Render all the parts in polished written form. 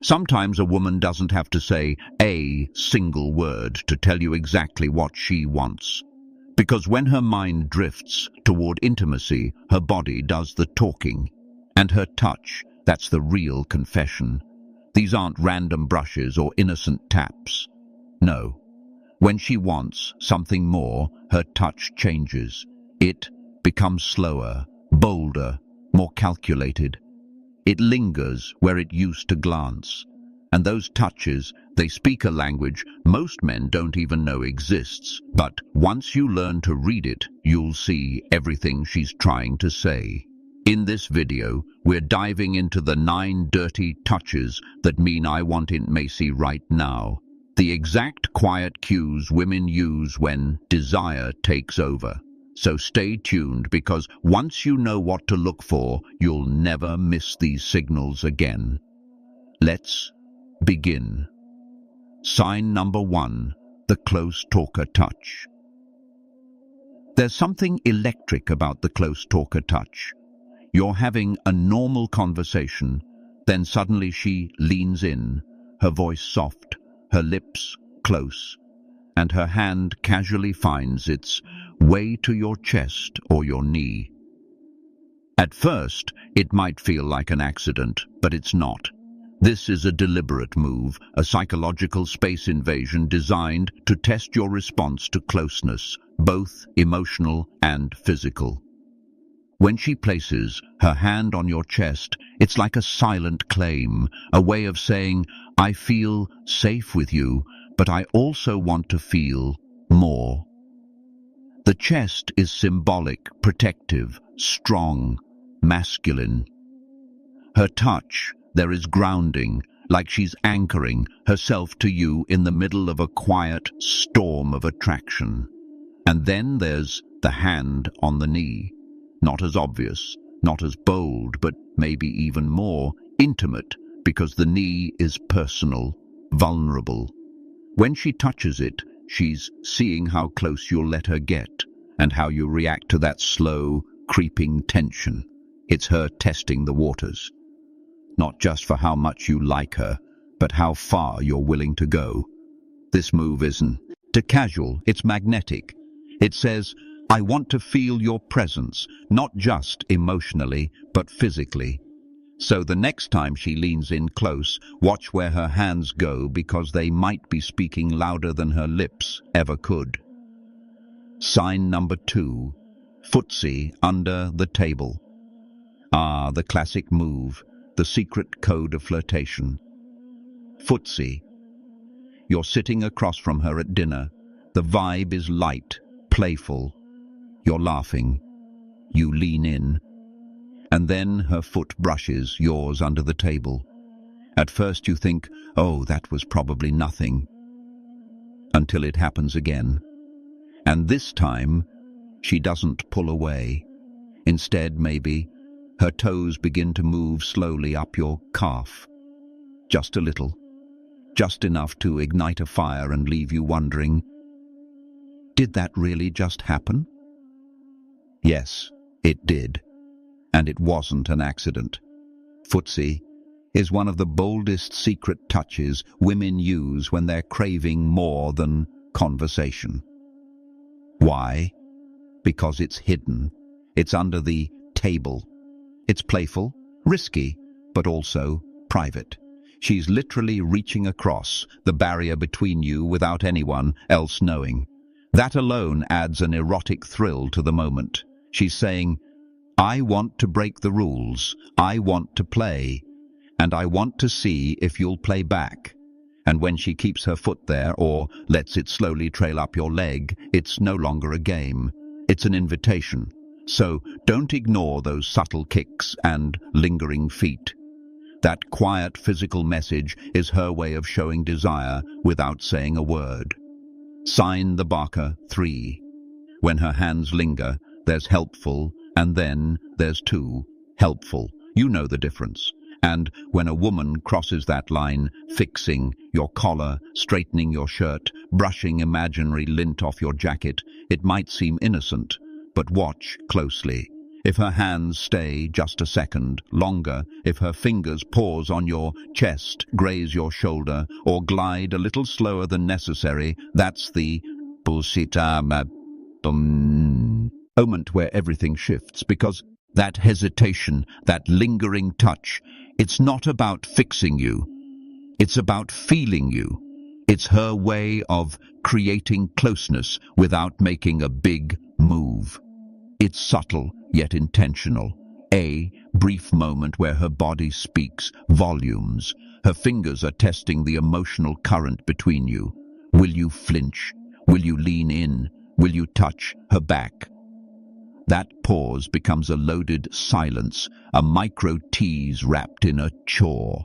Sometimes a woman doesn't have to say a single word to tell you exactly what she wants. Because when her mind drifts toward intimacy, her body does the talking. And her touch, that's the real confession. These aren't random brushes or innocent taps. No. When she wants something more, her touch changes. It becomes slower, bolder, more calculated. It lingers where it used to glance. And those touches, they speak a language most men don't even know exists. But once you learn to read it, you'll see everything she's trying to say. In this video, we're diving into the 9 dirty touches that mean I want intimacy right now. The exact quiet cues women use when desire takes over. So stay tuned, because once you know what to look for, you'll never miss these signals again. Let's begin. Sign number 1, the close talker touch. There's something electric about the close talker touch. You're having a normal conversation, then suddenly she leans in, her voice soft, her lips close, and her hand casually finds its way to your chest or your knee. At first, it might feel like an accident, but it's not. This is a deliberate move, a psychological space invasion designed to test your response to closeness, both emotional and physical. When she places her hand on your chest, it's like a silent claim, a way of saying, I feel safe with you, but I also want to feel more. The chest is symbolic, protective, strong, masculine. Her touch, there is grounding, like she's anchoring herself to you in the middle of a quiet storm of attraction. And then there's the hand on the knee. Not as obvious, not as bold, but maybe even more intimate, because the knee is personal, vulnerable. When she touches it, she's seeing how close you'll let her get, and how you react to that slow, creeping tension. It's her testing the waters. Not just for how much you like her, but how far you're willing to go. This move isn't casual, it's magnetic. It says, I want to feel your presence, not just emotionally, but physically. So the next time she leans in close, watch where her hands go, because they might be speaking louder than her lips ever could. Sign number 2, footsie under the table. Ah, the classic move, the secret code of flirtation. Footsie. You're sitting across from her at dinner. The vibe is light, playful. You're laughing. You lean in. And then her foot brushes yours under the table. At first you think, oh, that was probably nothing. Until it happens again. And this time, she doesn't pull away. Instead, maybe, her toes begin to move slowly up your calf. Just a little. Just enough to ignite a fire and leave you wondering, did that really just happen? Yes, it did. And it wasn't an accident. Footsie is one of the boldest secret touches women use when they're craving more than conversation. Why? Because it's hidden. It's under the table. It's playful, risky, but also private. She's literally reaching across the barrier between you without anyone else knowing. That alone adds an erotic thrill to the moment. She's saying, I want to break the rules, I want to play, and I want to see if you'll play back. And when she keeps her foot there or lets it slowly trail up your leg, it's no longer a game. It's an invitation. So don't ignore those subtle kicks and lingering feet. That quiet physical message is her way of showing desire without saying a word. Sign the Barker 3. When her hands linger, there's helpful, and then there's 2, helpful. You know the difference. And when a woman crosses that line, fixing your collar, straightening your shirt, brushing imaginary lint off your jacket, it might seem innocent, but watch closely. If her hands stay just a second longer, if her fingers pause on your chest, graze your shoulder, or glide a little slower than necessary, that's the moment where everything shifts, because that hesitation, that lingering touch, it's not about fixing you. It's about feeling you. It's her way of creating closeness without making a big move. It's subtle, yet intentional. A brief moment where her body speaks volumes. Her fingers are testing the emotional current between you. Will you flinch? Will you lean in? Will you touch her back? That pause becomes a loaded silence, a micro-tease wrapped in a chore.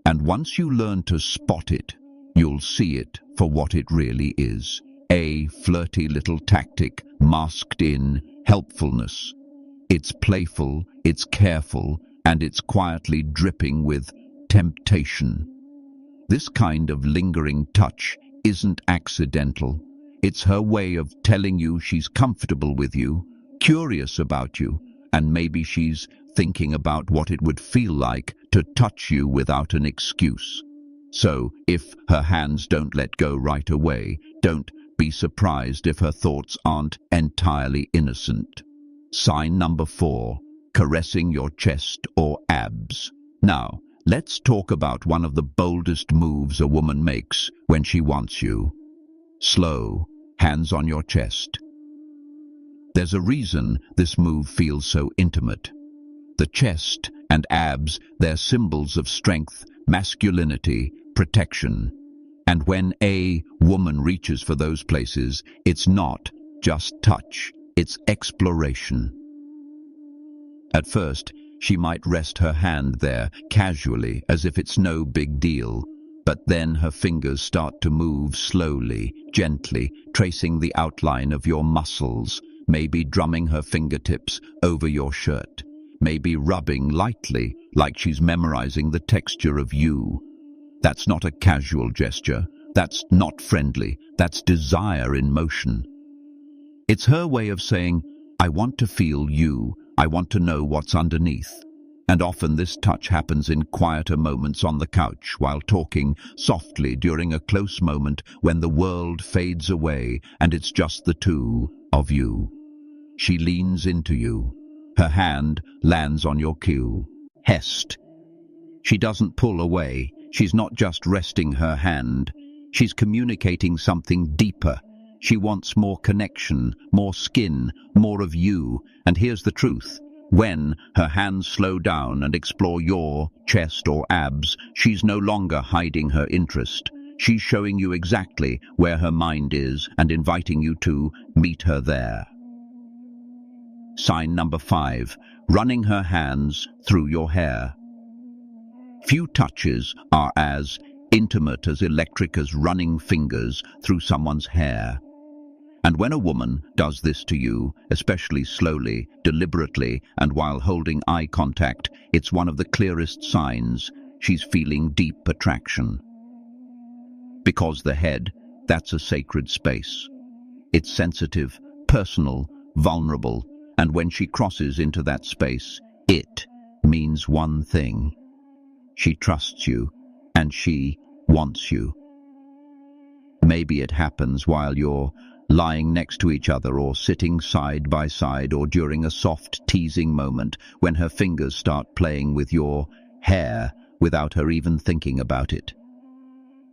And once you learn to spot it, you'll see it for what it really is. A flirty little tactic masked in helpfulness. It's playful, it's careful, and it's quietly dripping with temptation. This kind of lingering touch isn't accidental. It's her way of telling you she's comfortable with you, curious about you, and maybe she's thinking about what it would feel like to touch you without an excuse. So, if her hands don't let go right away, don't be surprised if her thoughts aren't entirely innocent. Sign number 4, caressing your chest or abs. Now, let's talk about one of the boldest moves a woman makes when she wants you. Slow, hands on your chest. There's a reason this move feels so intimate. The chest and abs, they're symbols of strength, masculinity, protection. And when a woman reaches for those places, it's not just touch, it's exploration. At first, she might rest her hand there casually, as if it's no big deal. But then her fingers start to move slowly, gently, tracing the outline of your muscles, maybe drumming her fingertips over your shirt, maybe rubbing lightly, like she's memorizing the texture of you. That's not a casual gesture. That's not friendly. That's desire in motion. It's her way of saying, I want to feel you. I want to know what's underneath. And often this touch happens in quieter moments on the couch, while talking softly during a close moment when the world fades away and it's just the two of you. She leans into you. Her hand lands on your cue. Hest. She doesn't pull away. She's not just resting her hand. She's communicating something deeper. She wants more connection, more skin, more of you. And here's the truth. When her hands slow down and explore your chest or abs, she's no longer hiding her interest. She's showing you exactly where her mind is and inviting you to meet her there. Sign number 5, running her hands through your hair. Few touches are as intimate as electric as running fingers through someone's hair. And when a woman does this to you, especially slowly, deliberately, and while holding eye contact, it's one of the clearest signs she's feeling deep attraction. Because the head, that's a sacred space. It's sensitive, personal, vulnerable, and when she crosses into that space, it means one thing. She trusts you, and she wants you. Maybe it happens while you're lying next to each other or sitting side by side or during a soft teasing moment when her fingers start playing with your hair without her even thinking about it.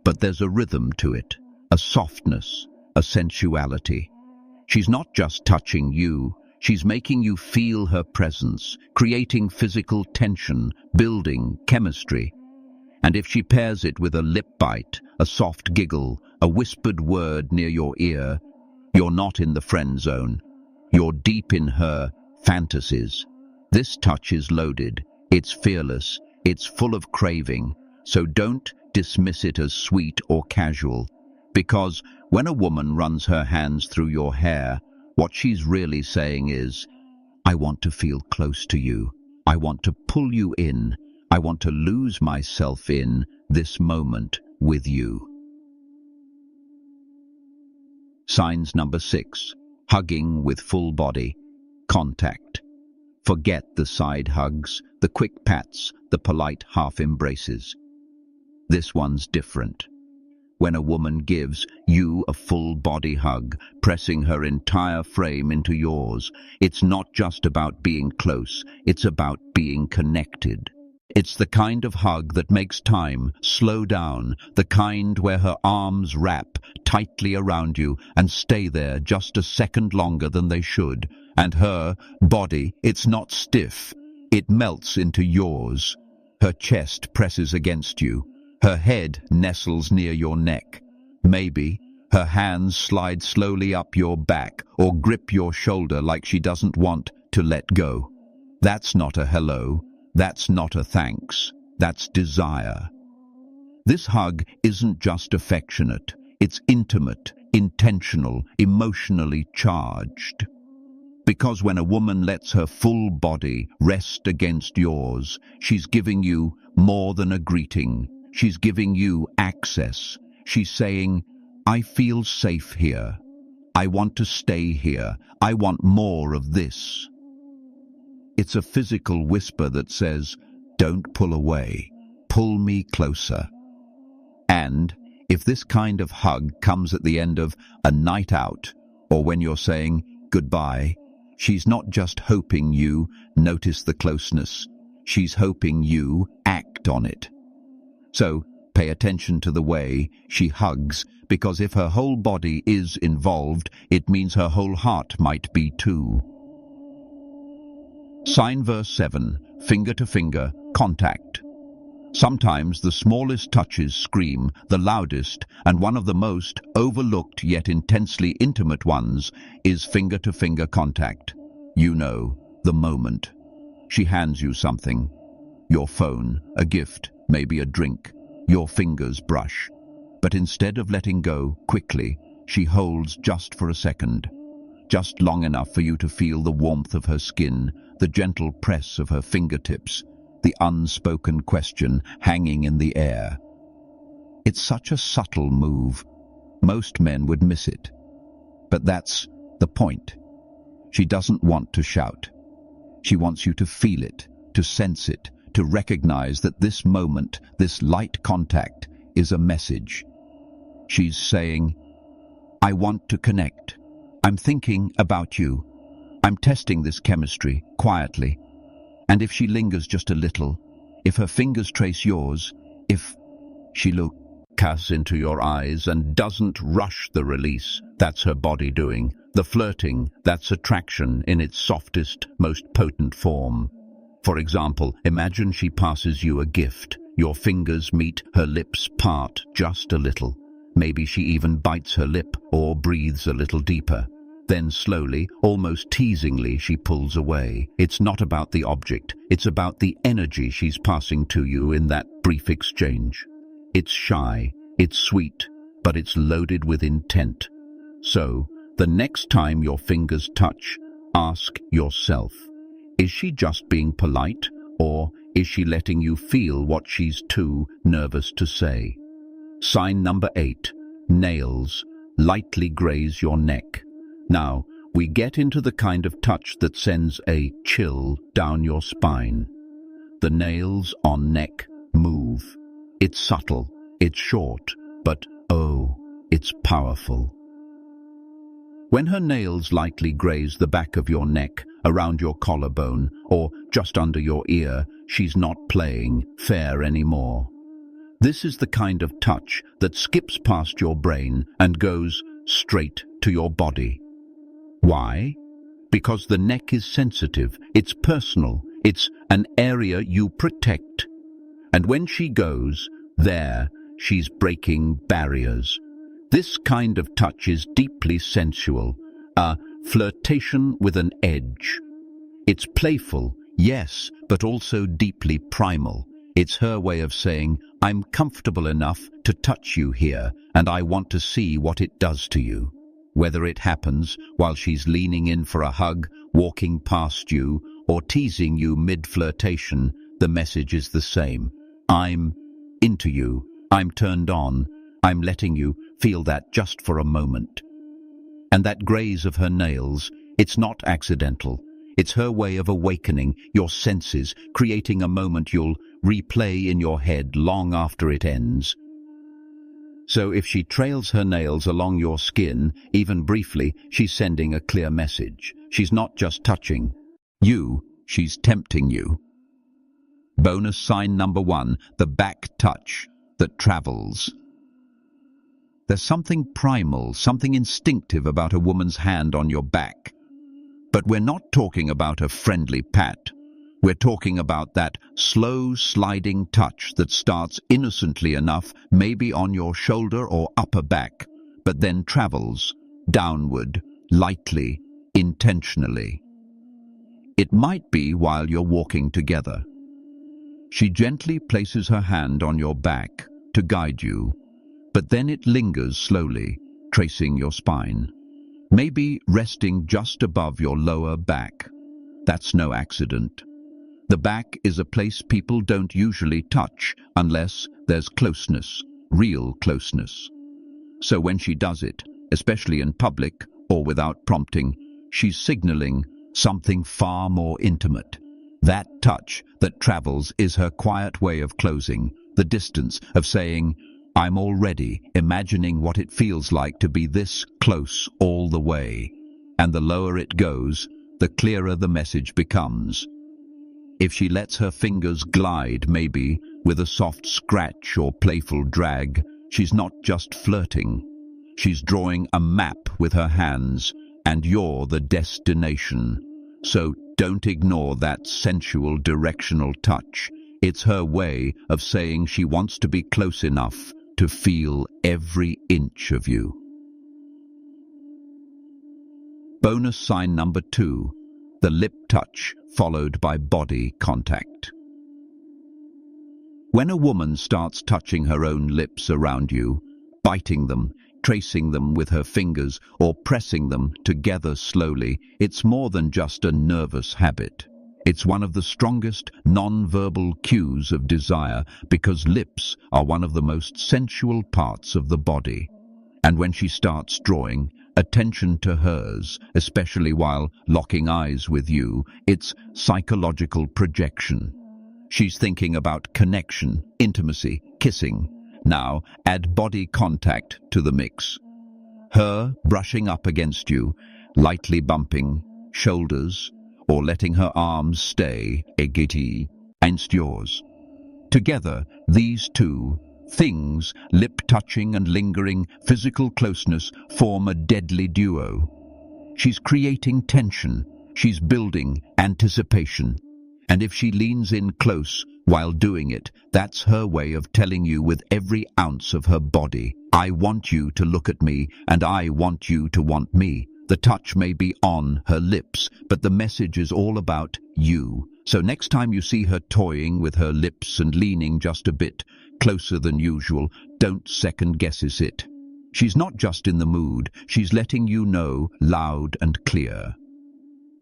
But there's a rhythm to it, a softness, a sensuality. She's not just touching you, she's making you feel her presence, creating physical tension, building chemistry. And if she pairs it with a lip bite, a soft giggle, a whispered word near your ear, you're not in the friend zone. You're deep in her fantasies. This touch is loaded. It's fearless. It's full of craving. So don't dismiss it as sweet or casual. Because when a woman runs her hands through your hair, what she's really saying is, I want to feel close to you. I want to pull you in. I want to lose myself in this moment with you. Signs number 6, hugging with full body contact. Forget the side hugs, the quick pats, the polite half embraces. This one's different. When a woman gives you a full body hug, pressing her entire frame into yours, it's not just about being close, it's about being connected. It's the kind of hug that makes time slow down, the kind where her arms wrap tightly around you and stay there just a second longer than they should, and her body, it's not stiff, it melts into yours. Her chest presses against you. Her head nestles near your neck. Maybe her hands slide slowly up your back or grip your shoulder like she doesn't want to let go. That's not a hello. That's not a thanks. That's desire. This hug isn't just affectionate. It's intimate, intentional, emotionally charged. Because when a woman lets her full body rest against yours, she's giving you more than a greeting. She's giving you access. She's saying, I feel safe here. I want to stay here. I want more of this. It's a physical whisper that says, don't pull away. Pull me closer. And if this kind of hug comes at the end of a night out, or when you're saying goodbye, she's not just hoping you notice the closeness. She's hoping you act on it. So pay attention to the way she hugs, because if her whole body is involved, it means her whole heart might be too. Sign verse 7, finger-to-finger contact. Sometimes the smallest touches scream the loudest, and one of the most overlooked yet intensely intimate ones is finger-to-finger contact. You know, the moment. She hands you something. Your phone, a gift, maybe a drink. Your fingers brush. But instead of letting go quickly, she holds just for a second. Just long enough for you to feel the warmth of her skin, the gentle press of her fingertips, the unspoken question hanging in the air. It's such a subtle move. Most men would miss it. But that's the point. She doesn't want to shout. She wants you to feel it, to sense it, to recognize that this moment, this light contact, is a message. She's saying, I want to connect. I'm thinking about you. I'm testing this chemistry, quietly. And if she lingers just a little, if her fingers trace yours, if she looks into your eyes and doesn't rush the release, that's her body doing. The flirting, that's attraction in its softest, most potent form. For example, imagine she passes you a gift. Your fingers meet, her lips part just a little. Maybe she even bites her lip or breathes a little deeper. Then slowly, almost teasingly, she pulls away. It's not about the object. It's about the energy she's passing to you in that brief exchange. It's shy, it's sweet, but it's loaded with intent. So, the next time your fingers touch, ask yourself, is she just being polite, or is she letting you feel what she's too nervous to say? Sign number 8, nails, lightly graze your neck. Now, we get into the kind of touch that sends a chill down your spine. The nails on neck move. It's subtle, it's short, but oh, it's powerful. When her nails lightly graze the back of your neck, around your collarbone, or just under your ear, she's not playing fair anymore. This is the kind of touch that skips past your brain and goes straight to your body. Why? Because the neck is sensitive, it's personal, it's an area you protect. And when she goes there, she's breaking barriers. This kind of touch is deeply sensual, a flirtation with an edge. It's playful, yes, but also deeply primal. It's her way of saying, I'm comfortable enough to touch you here, and I want to see what it does to you. Whether it happens while she's leaning in for a hug, walking past you, or teasing you mid-flirtation, the message is the same. I'm into you. I'm turned on. I'm letting you feel that just for a moment. And that graze of her nails, it's not accidental. It's her way of awakening your senses, creating a moment you'll replay in your head long after it ends. So if she trails her nails along your skin, even briefly, she's sending a clear message. She's not just touching you, she's tempting you. Bonus sign number 1, the back touch that travels. There's something primal, something instinctive about a woman's hand on your back. But we're not talking about a friendly pat. We're talking about that slow, sliding touch that starts innocently enough, maybe on your shoulder or upper back, but then travels downward, lightly, intentionally. It might be while you're walking together. She gently places her hand on your back to guide you, but then it lingers slowly, tracing your spine. Maybe resting just above your lower back. That's no accident. The back is a place people don't usually touch unless there's closeness, real closeness. So when she does it, especially in public or without prompting, she's signaling something far more intimate. That touch that travels is her quiet way of closing the distance, of saying, I'm already imagining what it feels like to be this close all the way. And the lower it goes, the clearer the message becomes. If she lets her fingers glide, maybe, with a soft scratch or playful drag, she's not just flirting. She's drawing a map with her hands, and you're the destination. So don't ignore that sensual directional touch. It's her way of saying she wants to be close enough to feel every inch of you. Bonus sign number 2, the lip touch followed by body contact. When a woman starts touching her own lips around you, biting them, tracing them with her fingers, or pressing them together slowly, it's more than just a nervous habit. It's one of the strongest non-verbal cues of desire, because lips are one of the most sensual parts of the body. And when she starts drawing attention to hers, especially while locking eyes with you, it's psychological projection. She's thinking about connection, intimacy, kissing. Now add body contact to the mix. Her brushing up against you, lightly bumping shoulders, or letting her arms stay against yours. Together, these two things, lip touching and lingering physical closeness, form a deadly duo. She's creating tension, she's building anticipation. And if she leans in close while doing it, that's her way of telling you with every ounce of her body, I want you to look at me, and I want you to want me. The touch may be on her lips, but the message is all about you. So next time you see her toying with her lips and leaning just a bit closer than usual, don't second guess it. She's not just in the mood, she's letting you know loud and clear.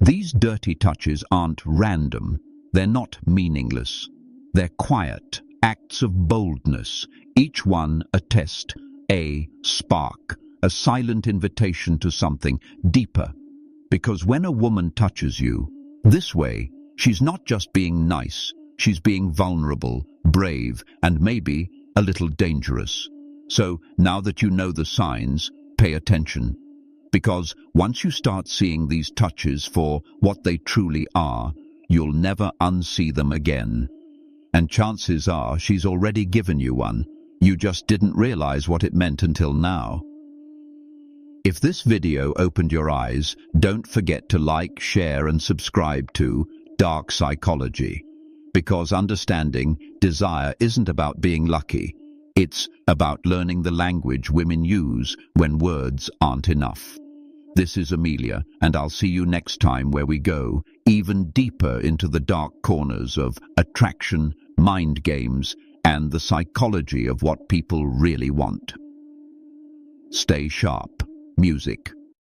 These dirty touches aren't random, they're not meaningless. They're quiet acts of boldness, each one a test, a spark, a silent invitation to something deeper. Because when a woman touches you this way, she's not just being nice, she's being vulnerable, brave, and maybe a little dangerous. So now that you know the signs, pay attention. Because once you start seeing these touches for what they truly are, you'll never unsee them again. And chances are she's already given you one. You just didn't realize what it meant until now. If this video opened your eyes, don't forget to like, share, and subscribe to Dark Psychology. Because understanding desire isn't about being lucky. It's about learning the language women use when words aren't enough. This is Amelia, and I'll see you next time, where we go even deeper into the dark corners of attraction, mind games, and the psychology of what people really want. Stay sharp. Music.